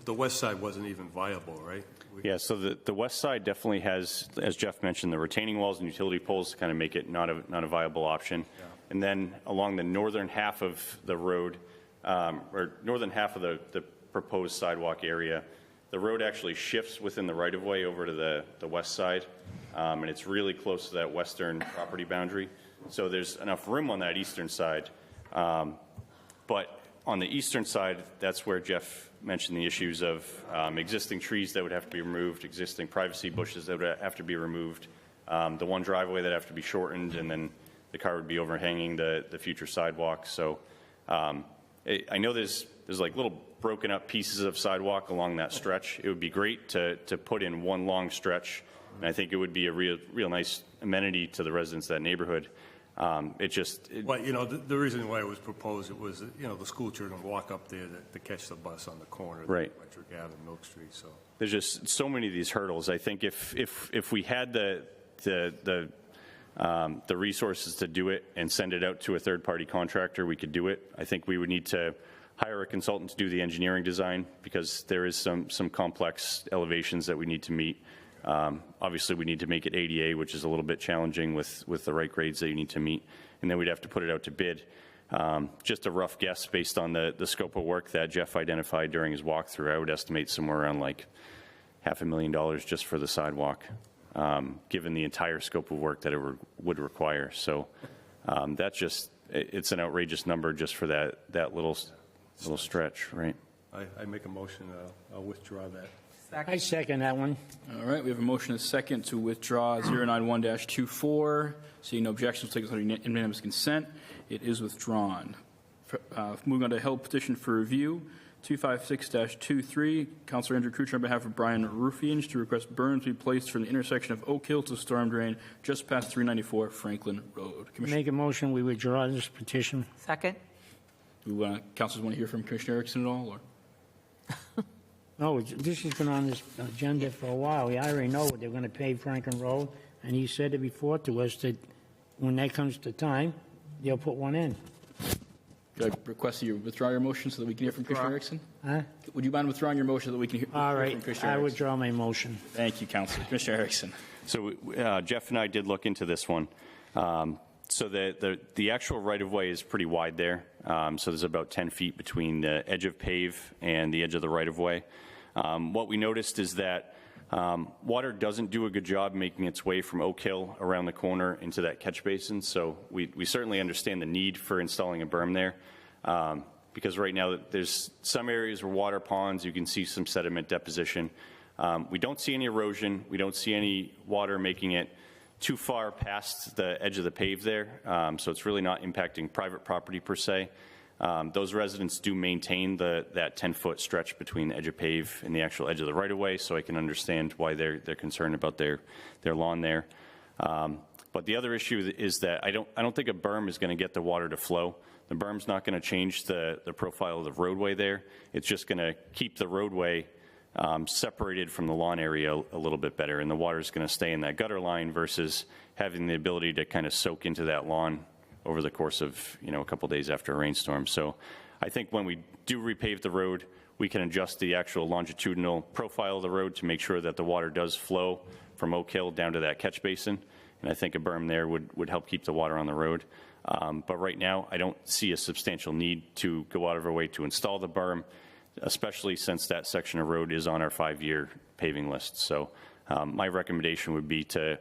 the west side wasn't even viable, right? Yeah, so the west side definitely has, as Jeff mentioned, the retaining walls and utility poles to kind of make it not a viable option. Yeah. And then along the northern half of the road, or northern half of the proposed sidewalk area, the road actually shifts within the right-of-way over to the west side, and it's really close to that western property boundary. So there's enough room on that eastern side. But on the eastern side, that's where Jeff mentioned the issues of existing trees that would have to be removed, existing privacy bushes that would have to be removed, the one driveway that have to be shortened, and then the car would be overhanging the future sidewalk. So I know there's like little broken up pieces of sidewalk along that stretch. It would be great to put in one long stretch, and I think it would be a real nice amenity to the residents of that neighborhood. Well, you know, the reason why it was proposed, it was, you know, the school children walk up there to catch the bus on the corner of right. Electric Ave and Milk Street. So there's just so many of these hurdles. I think if we had the resources to do it and send it out to a third-party contractor, we could do it. I think we would need to hire a consultant to do the engineering design, because there is some complex elevations that we need to meet. Obviously, we need to make it ADA, which is a little bit challenging with the right grades that you need to meet. And then we'd have to put it out to bid. Just a rough guess based on the scope of work that Jeff identified during his walkthrough, I would estimate somewhere around like $500,000 just for the sidewalk, given the entire scope of work that it would require. So that's just, it's an outrageous number just for that little stretch, right? I make a motion, I'll withdraw that. I second that one. All right, we have a motion and a second to withdraw 091-24. Seeing no objections, take it under unanimous consent. It is withdrawn. Moving on to held petition for review, 256-23. Councilor Andrew Kuchar on behalf of Brian Rufians to request berms be placed from the intersection of Oak Hill to storm drain just past 394 Franklin Road. Make a motion, we withdraw this petition. Second? Do councilors want to hear from Commissioner Erickson at all? Or? No, this has been on this agenda for a while. I already know they're going to pave Franklin Road, and he said it before to us that when that comes to time, they'll put one in. Could I request that you withdraw your motion so that we can hear from Commissioner Erickson? Huh? Would you mind withdrawing your motion so that we can hear All from right, Commissioner I Erickson? withdraw my motion. Thank you, Councilor. Commissioner Erickson. So Jeff and I did look into this one. So the actual right-of-way is pretty wide there. So there's about 10 feet between the edge of pave and the edge of the right-of-way. What we noticed is that water doesn't do a good job making its way from Oak Hill around the corner into that catch basin. So we certainly understand the need for installing a berm there, because right now there's some areas where water ponds, you can see some sediment deposition. We don't see any erosion. We don't see any water making it too far past the edge of the pave there. So it's really not impacting private property per se. Those residents do maintain that 10-foot stretch between the edge of pave and the actual edge of the right-of-way, so I can understand why they're concerned about their lawn there. But the other issue is that I don't think a berm is going to get the water to flow. The berm's not going to change the profile of the roadway there. It's just going to keep the roadway separated from the lawn area a little bit better, and the water's going to stay in that gutter line versus having the ability to kind of soak into that lawn over the course of, a couple days after a rainstorm. So I think when we do repave the road, we can adjust the actual longitudinal profile of the road to make sure that the water does flow from Oak Hill down to that catch basin. And I think a berm there would help keep the water on the road. But right now, I don't see a substantial need to go out of our way to install the berm, especially since that section of road is on our 5-year paving list. So my recommendation would be to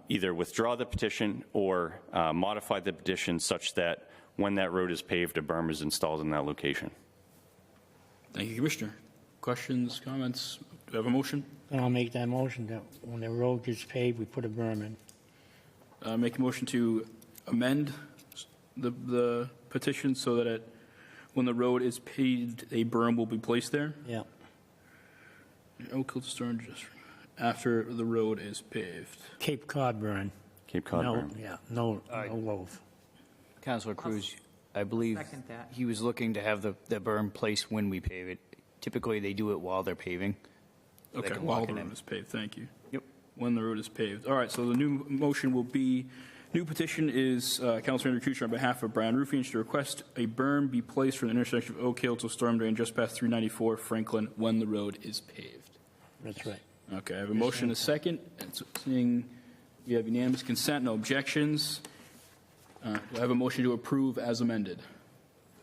either withdraw the petition or modify the petition such that when that road is paved, a berm is installed in that location. Thank you, Commissioner. Questions, comments? Do we have a motion? And I'll make that motion that when the road gets paved, we put a berm in. Make a motion to amend the petition so that when the road is paved, a berm will be placed there. Yeah. Oak Hill to Storm just after the road is paved. Cape Cod berm. Cape Cod No, berm. yeah, no loaf. Councilor Cruz, I believe second that. he was looking to have the berm placed when we pave it. Typically, they do it while they're paving. They Okay, can while walk the it road in. is paved, thank you. Yep. When the road is paved. All right, so the new motion will be, new petition is Councilor Kuchar on behalf of Brian Rufian to request a berm be placed from the intersection of Oak Hill to storm drain just past 394 Franklin when the road is paved. That's right. Okay, I have a motion and a second. And so seeing we have unanimous consent, no objections. Do I have a motion to approve as amended?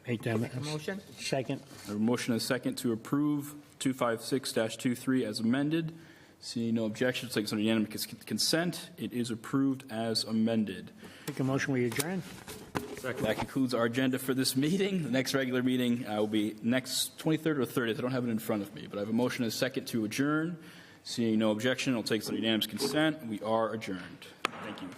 Make that A motion? second. I have a motion and a second to approve 256-23 as amended. Seeing no objections, takes under unanimous consent. It is approved as amended. Make a motion, we adjourn. That concludes our agenda for this meeting. The next regular meeting will be next 23rd or 30th. I don't have it in front of me, but I have a motion and a second to adjourn. Seeing no objection, it'll take under unanimous consent. We are adjourned. Thank you.